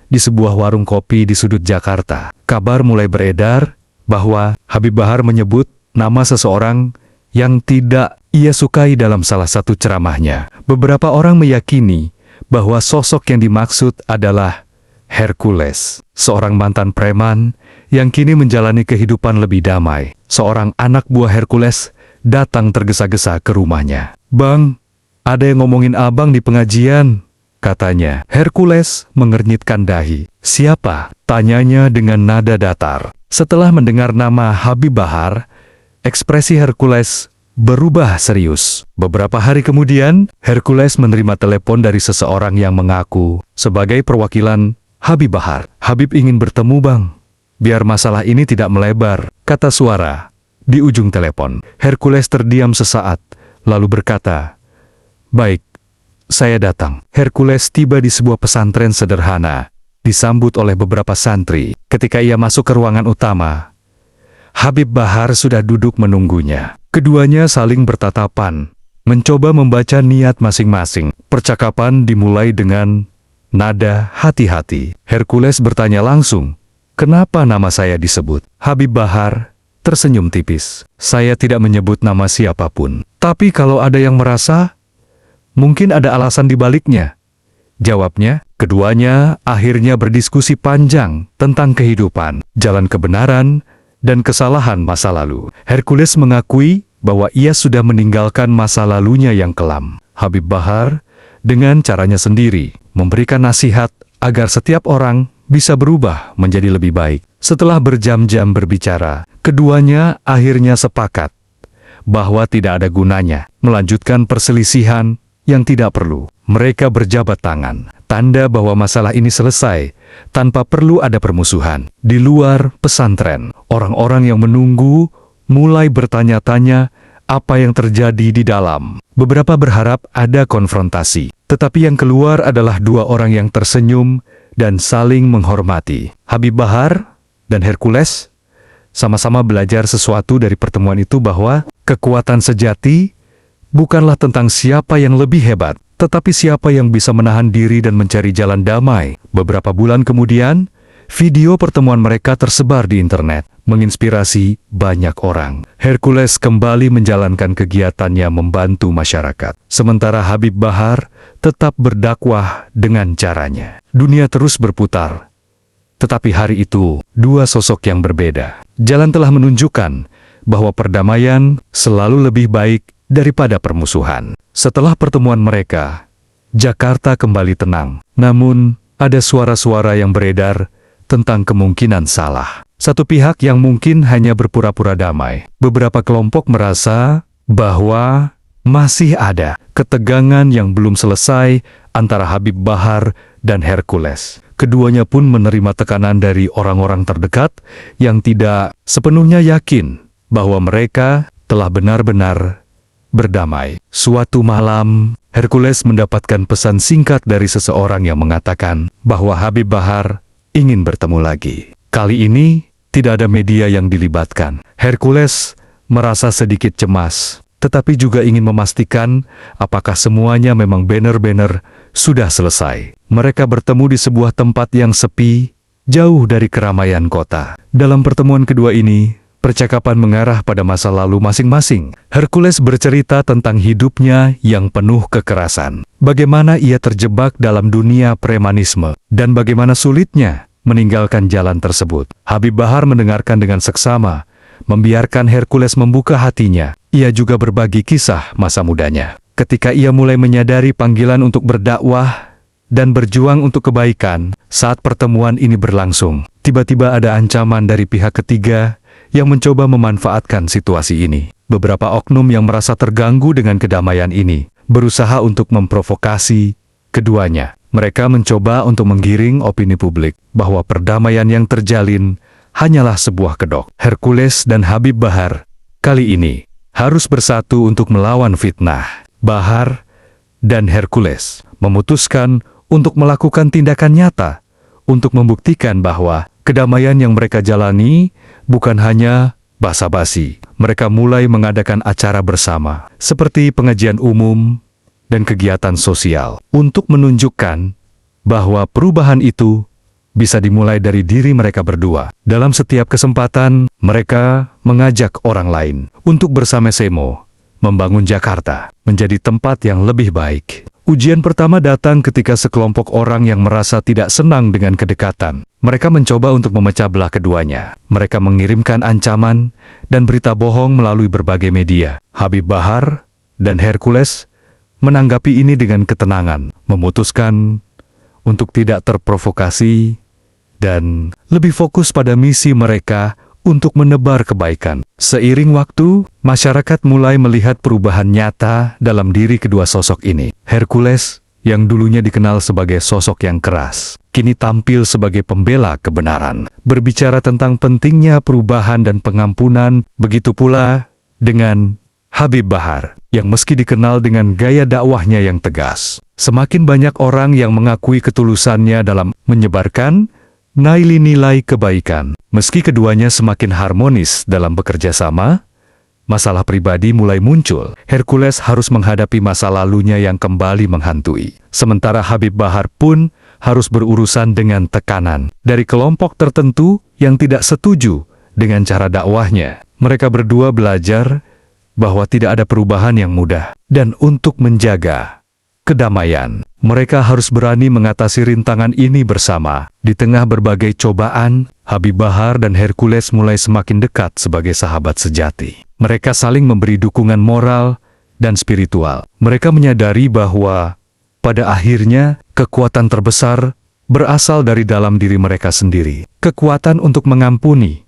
di sebuah warung kopi di sudut Jakarta. Kabar mulai beredar bahwa Habib Bahar menyebut nama seseorang yang tidak ia sukai dalam salah satu ceramahnya. Beberapa orang meyakini bahwa sosok yang dimaksud adalah Hercules, seorang mantan preman yang kini menjalani kehidupan lebih damai. Seorang anak buah Hercules datang tergesa-gesa ke rumahnya. "Bang, ada yang ngomongin abang di pengajian," katanya. Hercules mengernyitkan dahi. "Siapa?" tanyanya dengan nada datar. Setelah mendengar nama Habib Bahar, ekspresi Hercules berubah serius. Beberapa hari kemudian, Hercules menerima telepon dari seseorang yang mengaku sebagai perwakilan Habib Bahar. "Habib ingin bertemu, Bang. Biar masalah ini tidak melebar," kata suara di ujung telepon. Hercules terdiam sesaat, lalu berkata, "Baik, saya datang." Hercules tiba di sebuah pesantren sederhana, disambut oleh beberapa santri. Ketika ia masuk ke ruangan utama, Habib Bahar sudah duduk menunggunya. Keduanya saling bertatapan, mencoba membaca niat masing-masing. Percakapan dimulai dengan nada hati-hati. Hercules bertanya langsung, "Kenapa nama saya disebut?" Habib Bahar tersenyum tipis. "Saya tidak menyebut nama siapapun. Tapi kalau ada yang merasa, mungkin ada alasan di baliknya," jawabnya. Keduanya akhirnya berdiskusi panjang tentang kehidupan, jalan kebenaran, dan kesalahan masa lalu. Hercules mengakui bahwa ia sudah meninggalkan masa lalunya yang kelam. Habib Bahar, dengan caranya sendiri, memberikan nasihat agar setiap orang bisa berubah menjadi lebih baik. Setelah berjam-jam berbicara, keduanya akhirnya sepakat bahwa tidak ada gunanya melanjutkan perselisihan yang tidak perlu. Mereka berjabat tangan, tanda bahwa masalah ini selesai tanpa perlu ada permusuhan. Di luar pesantren, orang-orang yang menunggu mulai bertanya-tanya apa yang terjadi di dalam. Beberapa berharap ada konfrontasi, tetapi yang keluar adalah dua orang yang tersenyum dan saling menghormati. Habib Bahar dan Hercules sama-sama belajar sesuatu dari pertemuan itu, bahwa kekuatan sejati bukanlah tentang siapa yang lebih hebat, tetapi siapa yang bisa menahan diri dan mencari jalan damai. Beberapa bulan kemudian, video pertemuan mereka tersebar di internet, menginspirasi banyak orang. Hercules kembali menjalankan kegiatannya membantu masyarakat, sementara Habib Bahar tetap berdakwah dengan caranya. Dunia terus berputar, tetapi hari itu, dua sosok yang berbeda. Jalan telah menunjukkan bahwa perdamaian selalu lebih baik daripada permusuhan. Setelah pertemuan mereka, Jakarta kembali tenang. Namun, ada suara-suara yang beredar tentang kemungkinan salah. Satu pihak yang mungkin hanya berpura-pura damai. Beberapa kelompok merasa bahwa masih ada ketegangan yang belum selesai antara Habib Bahar dan Hercules. Keduanya pun menerima tekanan dari orang-orang terdekat yang tidak sepenuhnya yakin bahwa mereka telah benar-benar berdamai. Suatu malam, Hercules mendapatkan pesan singkat dari seseorang yang mengatakan bahwa Habib Bahar ingin bertemu lagi. Kali ini, tidak ada media yang dilibatkan. Hercules merasa sedikit cemas, tetapi juga ingin memastikan apakah semuanya memang benar-benar sudah selesai. Mereka bertemu di sebuah tempat yang sepi, jauh dari keramaian kota. Dalam pertemuan kedua ini, percakapan mengarah pada masa lalu masing-masing. Hercules bercerita tentang hidupnya yang penuh kekerasan, bagaimana ia terjebak dalam dunia premanisme, dan bagaimana sulitnya meninggalkan jalan tersebut. Habib Bahar mendengarkan dengan seksama, membiarkan Hercules membuka hatinya. Ia juga berbagi kisah masa mudanya. Ketika ia mulai menyadari panggilan untuk berdakwah dan berjuang untuk kebaikan, saat pertemuan ini berlangsung, tiba-tiba ada ancaman dari pihak ketiga yang mencoba memanfaatkan situasi ini. Beberapa oknum yang merasa terganggu dengan kedamaian ini berusaha untuk memprovokasi keduanya. Mereka mencoba untuk menggiring opini publik bahwa perdamaian yang terjalin hanyalah sebuah kedok. Hercules dan Habib Bahar kali ini harus bersatu untuk melawan fitnah. Bahar dan Hercules memutuskan untuk melakukan tindakan nyata untuk membuktikan bahwa kedamaian yang mereka jalani bukan hanya basa-basi. Mereka mulai mengadakan acara bersama, seperti pengajian umum dan kegiatan sosial, untuk menunjukkan bahwa perubahan itu bisa dimulai dari diri mereka berdua. Dalam setiap kesempatan, mereka mengajak orang lain untuk bersama-sama membangun Jakarta menjadi tempat yang lebih baik. Ujian pertama datang ketika sekelompok orang yang merasa tidak senang dengan kedekatan. Mereka mencoba untuk memecah belah keduanya. Mereka mengirimkan ancaman dan berita bohong melalui berbagai media. Habib Bahar dan Hercules menanggapi ini dengan ketenangan, memutuskan untuk tidak terprovokasi dan lebih fokus pada misi mereka untuk menebar kebaikan. Seiring waktu, masyarakat mulai melihat perubahan nyata dalam diri kedua sosok ini. Hercules, yang dulunya dikenal sebagai sosok yang keras, kini tampil sebagai pembela kebenaran, berbicara tentang pentingnya perubahan dan pengampunan. Begitu pula dengan Habib Bahar, yang meski dikenal dengan gaya dakwahnya yang tegas, semakin banyak orang yang mengakui ketulusannya dalam menyebarkan nilai-nilai kebaikan. Meski keduanya semakin harmonis dalam bekerja sama, masalah pribadi mulai muncul. Hercules harus menghadapi masa lalunya yang kembali menghantui. Sementara Habib Bahar pun harus berurusan dengan tekanan dari kelompok tertentu yang tidak setuju dengan cara dakwahnya. Mereka berdua belajar bahwa tidak ada perubahan yang mudah, dan untuk menjaga kedamaian, mereka harus berani mengatasi rintangan ini bersama. Di tengah berbagai cobaan, Habib Bahar dan Hercules mulai semakin dekat sebagai sahabat sejati. Mereka saling memberi dukungan moral dan spiritual. Mereka menyadari bahwa pada akhirnya kekuatan terbesar berasal dari dalam diri mereka sendiri. Kekuatan untuk mengampuni,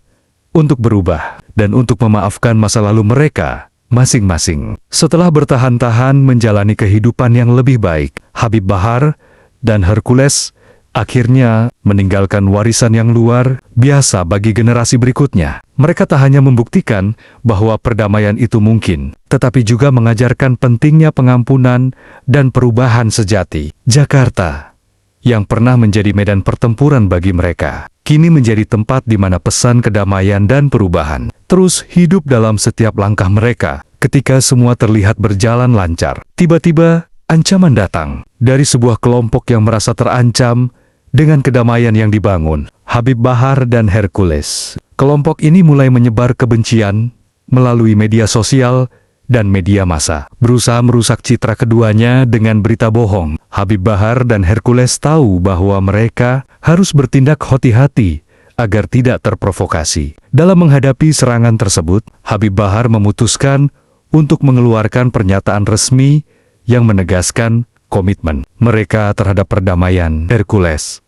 untuk berubah, dan untuk memaafkan masa lalu mereka masing-masing. Setelah bertahan-tahan menjalani kehidupan yang lebih baik, Habib Bahar dan Hercules akhirnya meninggalkan warisan yang luar biasa bagi generasi berikutnya. Mereka tak hanya membuktikan bahwa perdamaian itu mungkin, tetapi juga mengajarkan pentingnya pengampunan dan perubahan sejati. Jakarta, yang pernah menjadi medan pertempuran bagi mereka, kini menjadi tempat di mana pesan kedamaian dan perubahan terus hidup dalam setiap langkah mereka. Ketika semua terlihat berjalan lancar, tiba-tiba ancaman datang dari sebuah kelompok yang merasa terancam dengan kedamaian yang dibangun. Habib Bahar dan Hercules. Kelompok ini mulai menyebar kebencian melalui media sosial dan media massa, berusaha merusak citra keduanya dengan berita bohong. Habib Bahar dan Hercules tahu bahwa mereka harus bertindak hati-hati agar tidak terprovokasi. Dalam menghadapi serangan tersebut, Habib Bahar memutuskan untuk mengeluarkan pernyataan resmi yang menegaskan komitmen mereka terhadap perdamaian. Hercules,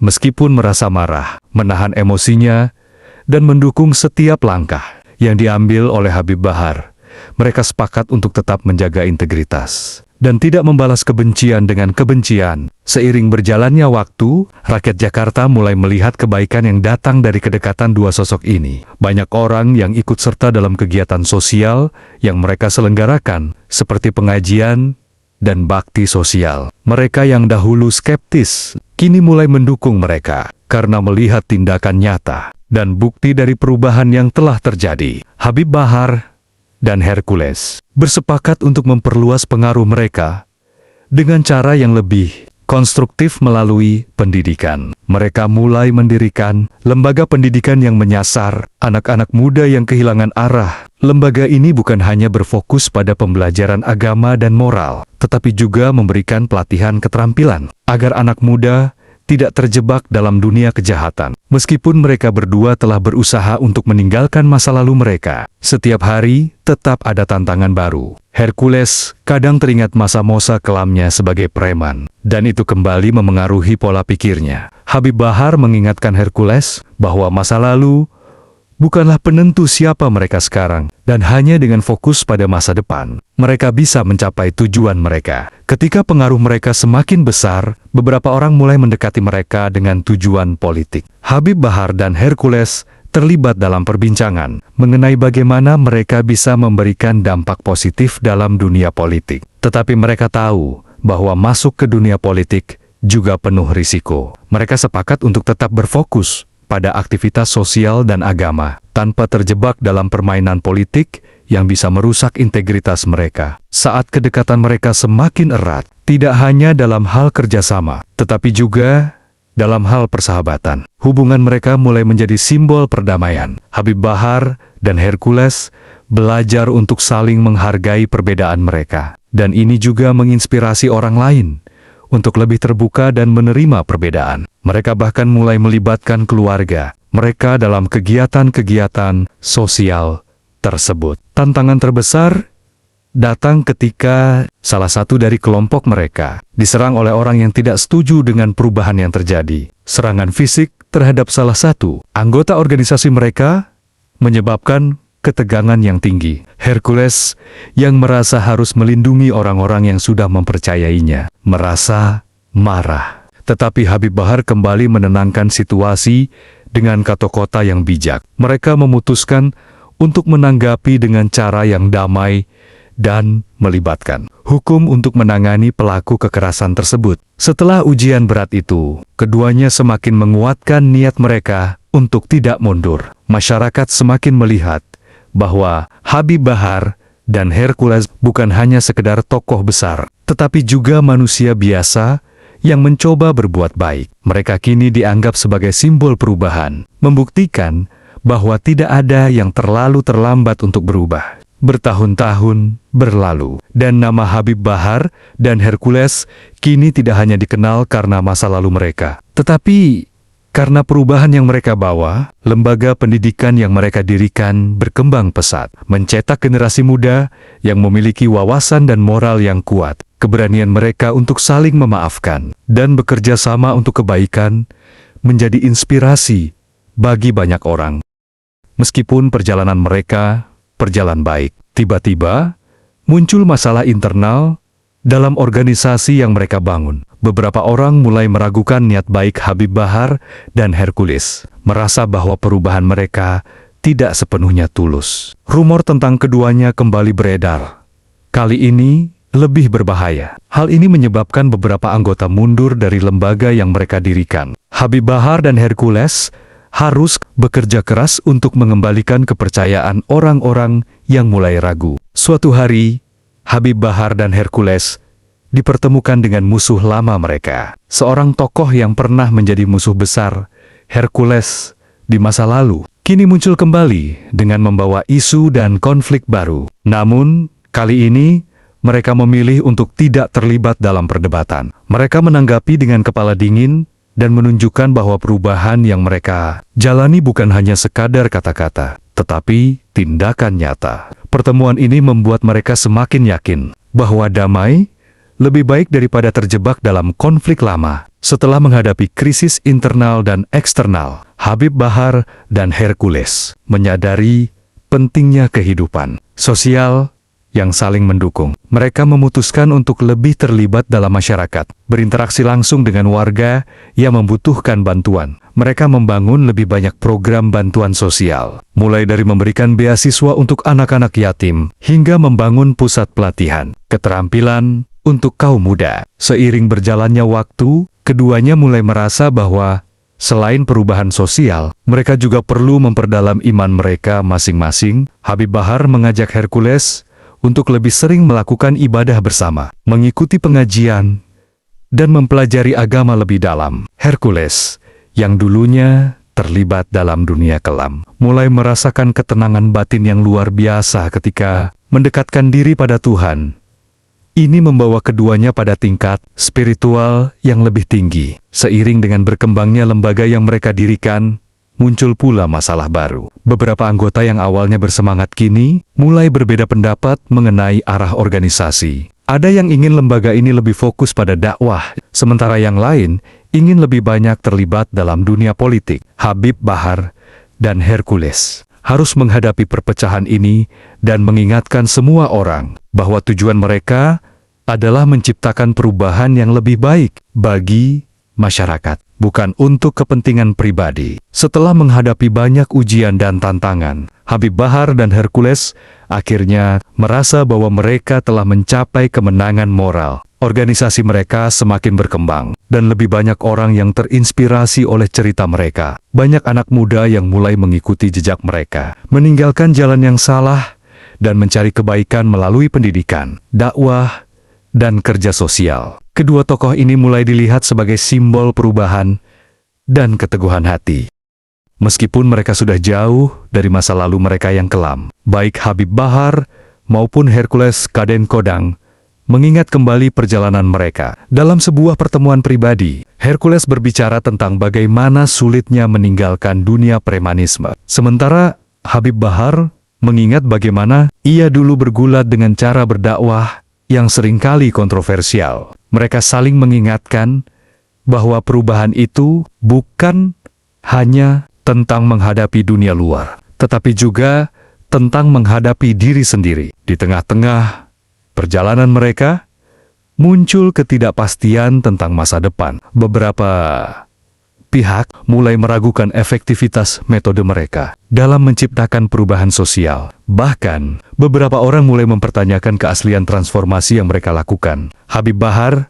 meskipun merasa marah, menahan emosinya dan mendukung setiap langkah yang diambil oleh Habib Bahar. Mereka sepakat untuk tetap menjaga integritas dan tidak membalas kebencian dengan kebencian. Seiring berjalannya waktu, rakyat Jakarta mulai melihat kebaikan yang datang dari kedekatan dua sosok ini. Banyak orang yang ikut serta dalam kegiatan sosial yang mereka selenggarakan, seperti pengajian dan bakti sosial. Mereka yang dahulu skeptis, kini mulai mendukung mereka karena melihat tindakan nyata dan bukti dari perubahan yang telah terjadi. Habib Bahar dan Hercules bersepakat untuk memperluas pengaruh mereka dengan cara yang lebih konstruktif melalui pendidikan. Mereka mulai mendirikan lembaga pendidikan yang menyasar anak-anak muda yang kehilangan arah. Lembaga ini bukan hanya berfokus pada pembelajaran agama dan moral, tetapi juga memberikan pelatihan keterampilan agar anak muda tidak terjebak dalam dunia kejahatan. Meskipun mereka berdua telah berusaha untuk meninggalkan masa lalu mereka, setiap hari tetap ada tantangan baru. Hercules kadang teringat masa-masa kelamnya sebagai preman, dan itu kembali memengaruhi pola pikirnya. Habib Bahar mengingatkan Hercules bahwa masa lalu bukanlah penentu siapa mereka sekarang, dan hanya dengan fokus pada masa depan, mereka bisa mencapai tujuan mereka. Ketika pengaruh mereka semakin besar, beberapa orang mulai mendekati mereka dengan tujuan politik. Habib Bahar dan Hercules terlibat dalam perbincangan mengenai bagaimana mereka bisa memberikan dampak positif dalam dunia politik. Tetapi mereka tahu bahwa masuk ke dunia politik juga penuh risiko. Mereka sepakat untuk tetap berfokus pada aktivitas sosial dan agama, tanpa terjebak dalam permainan politik yang bisa merusak integritas mereka. Saat kedekatan mereka semakin erat, tidak hanya dalam hal kerjasama, tetapi juga dalam hal persahabatan. Hubungan mereka mulai menjadi simbol perdamaian. Habib Bahar dan Hercules belajar untuk saling menghargai perbedaan mereka. Dan ini juga menginspirasi orang lain untuk lebih terbuka dan menerima perbedaan. Mereka bahkan mulai melibatkan keluarga mereka dalam kegiatan-kegiatan sosial tersebut. Tantangan terbesar datang ketika salah satu dari kelompok mereka diserang oleh orang yang tidak setuju dengan perubahan yang terjadi. Serangan fisik terhadap salah satu anggota organisasi mereka menyebabkan ketegangan yang tinggi. Hercules yang merasa harus melindungi orang-orang yang sudah mempercayainya, merasa marah. Tetapi Habib Bahar kembali menenangkan situasi dengan kata-kata yang bijak. Mereka memutuskan untuk menanggapi dengan cara yang damai dan melibatkan hukum untuk menangani pelaku kekerasan tersebut. Setelah ujian berat itu, keduanya semakin menguatkan niat mereka untuk tidak mundur. Masyarakat semakin melihat bahwa Habib Bahar dan Hercules bukan hanya sekedar tokoh besar, tetapi juga manusia biasa yang mencoba berbuat baik. Mereka kini dianggap sebagai simbol perubahan, membuktikan bahwa tidak ada yang terlalu terlambat untuk berubah. Bertahun-tahun berlalu, dan nama Habib Bahar dan Hercules kini tidak hanya dikenal karena masa lalu mereka, tetapi karena perubahan yang mereka bawa. Lembaga pendidikan yang mereka dirikan berkembang pesat, mencetak generasi muda yang memiliki wawasan dan moral yang kuat. Keberanian mereka untuk saling memaafkan dan bekerja sama untuk kebaikan menjadi inspirasi bagi banyak orang. Meskipun perjalanan mereka berjalan baik, tiba-tiba muncul masalah internal dalam organisasi yang mereka bangun. Beberapa orang mulai meragukan niat baik Habib Bahar dan Hercules, merasa bahwa perubahan mereka tidak sepenuhnya tulus. Rumor tentang keduanya kembali beredar. Kali ini lebih berbahaya. Hal ini menyebabkan beberapa anggota mundur dari lembaga yang mereka dirikan. Habib Bahar dan Hercules harus bekerja keras untuk mengembalikan kepercayaan orang-orang yang mulai ragu. Suatu hari, Habib Bahar dan Hercules dipertemukan dengan musuh lama mereka. Seorang tokoh yang pernah menjadi musuh besar Hercules di masa lalu, kini muncul kembali dengan membawa isu dan konflik baru. Namun, kali ini mereka memilih untuk tidak terlibat dalam perdebatan. Mereka menanggapi dengan kepala dingin dan menunjukkan bahwa perubahan yang mereka jalani bukan hanya sekadar kata-kata, tetapi tindakan nyata. Pertemuan ini membuat mereka semakin yakin bahwa damai lebih baik daripada terjebak dalam konflik lama. Setelah menghadapi krisis internal dan eksternal, Habib Bahar dan Hercules menyadari pentingnya kehidupan sosial yang saling mendukung. Mereka memutuskan untuk lebih terlibat dalam masyarakat, berinteraksi langsung dengan warga yang membutuhkan bantuan. Mereka membangun lebih banyak program bantuan sosial, mulai dari memberikan beasiswa untuk anak-anak yatim, hingga membangun pusat pelatihan keterampilan untuk kaum muda. Seiring berjalannya waktu, keduanya mulai merasa bahwa selain perubahan sosial, mereka juga perlu memperdalam iman mereka masing-masing. Habib Bahar mengajak Hercules untuk lebih sering melakukan ibadah bersama, mengikuti pengajian, dan mempelajari agama lebih dalam. Hercules, yang dulunya terlibat dalam dunia kelam, mulai merasakan ketenangan batin yang luar biasa ketika mendekatkan diri pada Tuhan. Ini membawa keduanya pada tingkat spiritual yang lebih tinggi. Seiring dengan berkembangnya lembaga yang mereka dirikan, muncul pula masalah baru. Beberapa anggota yang awalnya bersemangat kini mulai berbeda pendapat mengenai arah organisasi. Ada yang ingin lembaga ini lebih fokus pada dakwah, sementara yang lain ingin lebih banyak terlibat dalam dunia politik. Habib Bahar dan Hercules harus menghadapi perpecahan ini dan mengingatkan semua orang bahwa tujuan mereka adalah menciptakan perubahan yang lebih baik bagi masyarakat, bukan untuk kepentingan pribadi. Setelah menghadapi banyak ujian dan tantangan, Habib Bahar dan Hercules akhirnya merasa bahwa mereka telah mencapai kemenangan moral. Organisasi mereka semakin berkembang, dan lebih banyak orang yang terinspirasi oleh cerita mereka. Banyak anak muda yang mulai mengikuti jejak mereka, meninggalkan jalan yang salah, dan mencari kebaikan melalui pendidikan, dakwah, dan kerja sosial. Kedua tokoh ini mulai dilihat sebagai simbol perubahan dan keteguhan hati. Meskipun mereka sudah jauh dari masa lalu mereka yang kelam, baik Habib Bahar maupun Hercules Kaden Kodang mengingat kembali perjalanan mereka. Dalam sebuah pertemuan pribadi, Hercules berbicara tentang bagaimana sulitnya meninggalkan dunia premanisme. Sementara Habib Bahar mengingat bagaimana ia dulu bergulat dengan cara berdakwah yang seringkali kontroversial. Mereka saling mengingatkan bahwa perubahan itu bukan hanya tentang menghadapi dunia luar, tetapi juga tentang menghadapi diri sendiri. Di tengah-tengah perjalanan mereka, muncul ketidakpastian tentang masa depan. Beberapa pihak mulai meragukan efektivitas metode mereka dalam menciptakan perubahan sosial. Bahkan, beberapa orang mulai mempertanyakan keaslian transformasi yang mereka lakukan. Habib Bahar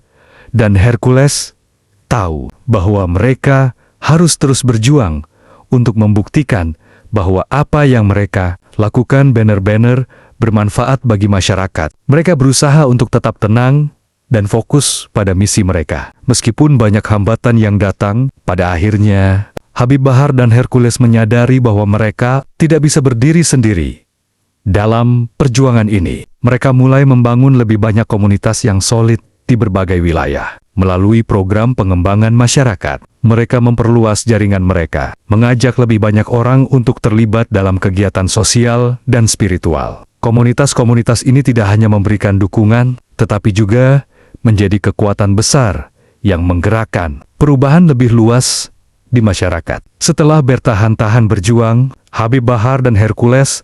dan Hercules tahu bahwa mereka harus terus berjuang untuk membuktikan bahwa apa yang mereka lakukan benar-benar bermanfaat bagi masyarakat. Mereka berusaha untuk tetap tenang dan fokus pada misi mereka. Meskipun banyak hambatan yang datang, pada akhirnya Habib Bahar dan Hercules menyadari bahwa mereka tidak bisa berdiri sendiri. Dalam perjuangan ini, mereka mulai membangun lebih banyak komunitas yang solid di berbagai wilayah. Melalui program pengembangan masyarakat, mereka memperluas jaringan mereka, mengajak lebih banyak orang untuk terlibat dalam kegiatan sosial dan spiritual. Komunitas-komunitas ini tidak hanya memberikan dukungan, tetapi juga menjadi kekuatan besar yang menggerakkan perubahan lebih luas di masyarakat. Setelah bertahan-tahan berjuang, Habib Bahar dan Hercules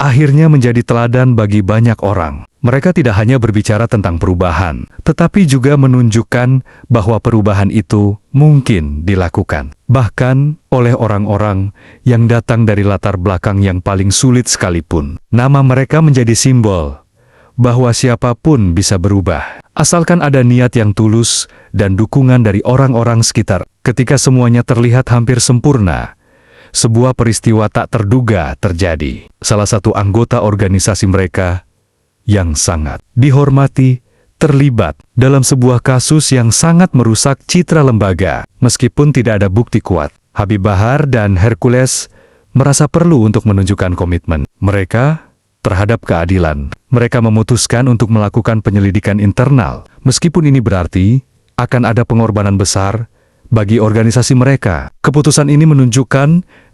akhirnya menjadi teladan bagi banyak orang. Mereka tidak hanya berbicara tentang perubahan, tetapi juga menunjukkan bahwa perubahan itu mungkin dilakukan, bahkan oleh orang-orang yang datang dari latar belakang yang paling sulit sekalipun. Nama mereka menjadi simbol bahwa siapapun bisa berubah, asalkan ada niat yang tulus dan dukungan dari orang-orang sekitar. Ketika semuanya terlihat hampir sempurna, sebuah peristiwa tak terduga terjadi. Salah satu anggota organisasi mereka yang sangat dihormati terlibat dalam sebuah kasus yang sangat merusak citra lembaga. Meskipun tidak ada bukti kuat, Habib Bahar dan Hercules merasa perlu untuk menunjukkan komitmen mereka terhadap keadilan. Mereka memutuskan untuk melakukan penyelidikan internal, meskipun ini berarti akan ada pengorbanan besar bagi organisasi mereka. Keputusan ini menunjukkan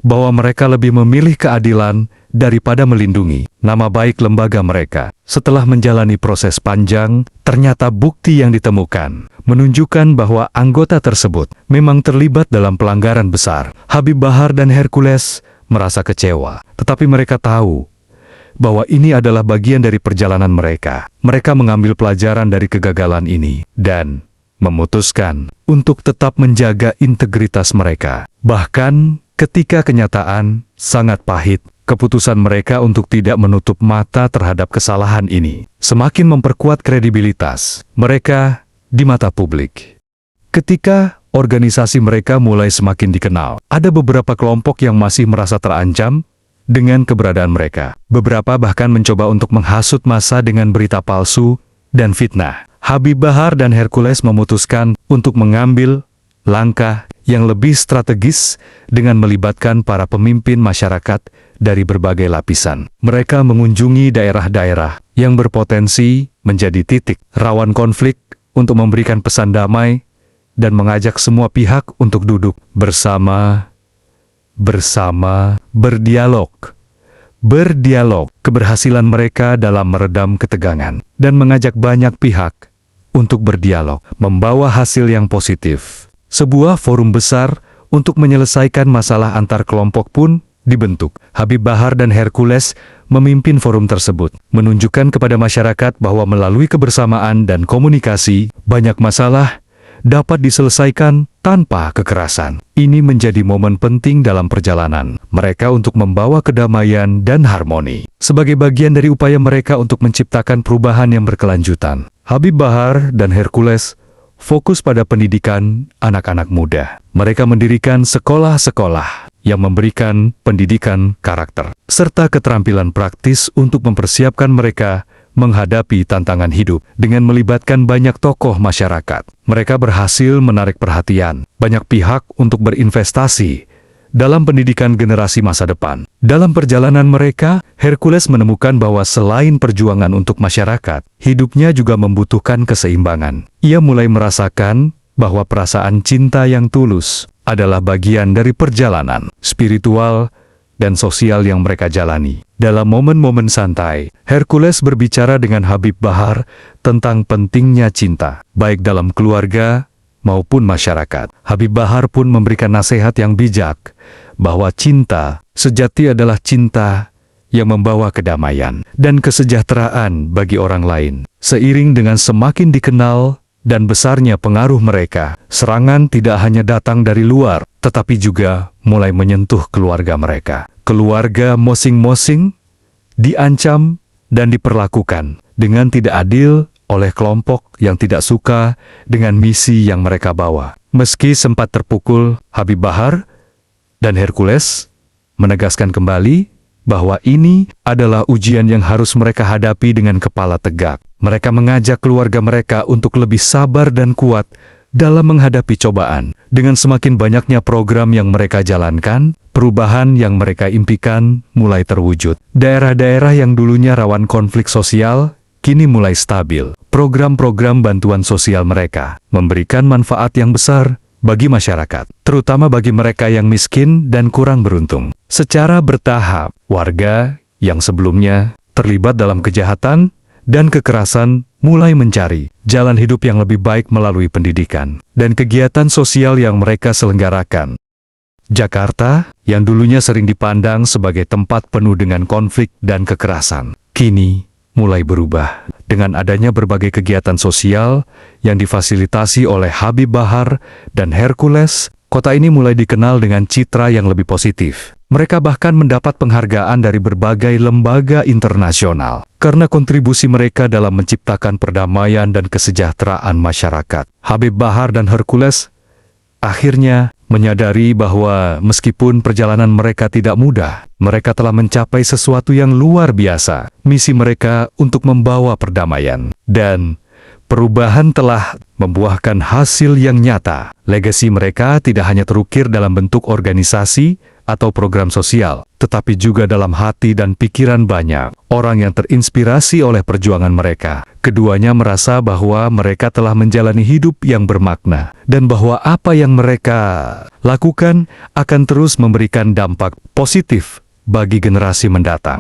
bahwa mereka lebih memilih keadilan daripada melindungi nama baik lembaga mereka. Setelah menjalani proses panjang, ternyata bukti yang ditemukan menunjukkan bahwa anggota tersebut memang terlibat dalam pelanggaran besar. Habib Bahar dan Hercules merasa kecewa, tetapi mereka tahu bahwa ini adalah bagian dari perjalanan mereka. Mereka mengambil pelajaran dari kegagalan ini dan memutuskan untuk tetap menjaga integritas mereka. Bahkan ketika kenyataan sangat pahit, keputusan mereka untuk tidak menutup mata terhadap kesalahan ini semakin memperkuat kredibilitas mereka di mata publik. Ketika organisasi mereka mulai semakin dikenal, ada beberapa kelompok yang masih merasa terancam dengan keberadaan mereka. Beberapa bahkan mencoba untuk menghasut massa dengan berita palsu dan fitnah. Habib Bahar dan Hercules memutuskan untuk mengambil langkah yang lebih strategis dengan melibatkan para pemimpin masyarakat dari berbagai lapisan. Mereka mengunjungi daerah-daerah yang berpotensi menjadi titik rawan konflik untuk memberikan pesan damai dan mengajak semua pihak untuk duduk bersama berdialog. Keberhasilan mereka dalam meredam ketegangan dan mengajak banyak pihak untuk berdialog membawa hasil yang positif. Sebuah forum besar untuk menyelesaikan masalah antar kelompok pun dibentuk. Habib Bahar dan Hercules memimpin forum tersebut, menunjukkan kepada masyarakat bahwa melalui kebersamaan dan komunikasi, banyak masalah dapat diselesaikan tanpa kekerasan. Ini menjadi momen penting dalam perjalanan mereka untuk membawa kedamaian dan harmoni. Sebagai bagian dari upaya mereka untuk menciptakan perubahan yang berkelanjutan, Habib Bahar dan Hercules fokus pada pendidikan anak-anak muda. Mereka mendirikan sekolah-sekolah yang memberikan pendidikan karakter serta keterampilan praktis untuk mempersiapkan mereka menghadapi tantangan hidup dengan melibatkan banyak tokoh masyarakat. Mereka berhasil menarik perhatian banyak pihak untuk berinvestasi dalam pendidikan generasi masa depan. Dalam perjalanan mereka, Hercules menemukan bahwa selain perjuangan untuk masyarakat, hidupnya juga membutuhkan keseimbangan. Ia mulai merasakan bahwa perasaan cinta yang tulus adalah bagian dari perjalanan spiritual dan sosial yang mereka jalani. Dalam momen-momen santai, Hercules berbicara dengan Habib Bahar tentang pentingnya cinta, baik dalam keluarga maupun masyarakat. Habib Bahar pun memberikan nasihat yang bijak, bahwa cinta sejati adalah cinta yang membawa kedamaian dan kesejahteraan bagi orang lain. Seiring dengan semakin dikenal dan besarnya pengaruh mereka, serangan tidak hanya datang dari luar, tetapi juga mulai menyentuh keluarga mereka. Keluarga masing-masing diancam dan diperlakukan dengan tidak adil oleh kelompok yang tidak suka dengan misi yang mereka bawa. Meski sempat terpukul, Habib Bahar dan Hercules menegaskan kembali bahwa ini adalah ujian yang harus mereka hadapi dengan kepala tegak. Mereka mengajak keluarga mereka untuk lebih sabar dan kuat dalam menghadapi cobaan. Dengan semakin banyaknya program yang mereka jalankan, perubahan yang mereka impikan mulai terwujud. Daerah-daerah yang dulunya rawan konflik sosial kini mulai stabil. Program-program bantuan sosial mereka memberikan manfaat yang besar bagi masyarakat, terutama bagi mereka yang miskin dan kurang beruntung. Secara bertahap, warga yang sebelumnya terlibat dalam kejahatan dan kekerasan mulai mencari jalan hidup yang lebih baik melalui pendidikan dan kegiatan sosial yang mereka selenggarakan. Jakarta, yang dulunya sering dipandang sebagai tempat penuh dengan konflik dan kekerasan, kini mulai berubah. Dengan adanya berbagai kegiatan sosial yang difasilitasi oleh Habib Bahar dan Hercules, kota ini mulai dikenal dengan citra yang lebih positif. Mereka bahkan mendapat penghargaan dari berbagai lembaga internasional karena kontribusi mereka dalam menciptakan perdamaian dan kesejahteraan masyarakat. Habib Bahar dan Hercules akhirnya menyadari bahwa meskipun perjalanan mereka tidak mudah, mereka telah mencapai sesuatu yang luar biasa. Misi mereka untuk membawa perdamaian dan perubahan telah membuahkan hasil yang nyata. Legasi mereka tidak hanya terukir dalam bentuk organisasi atau program sosial, tetapi juga dalam hati dan pikiran banyak orang yang terinspirasi oleh perjuangan mereka. Keduanya merasa bahwa mereka telah menjalani hidup yang bermakna, dan bahwa apa yang mereka lakukan akan terus memberikan dampak positif bagi generasi mendatang.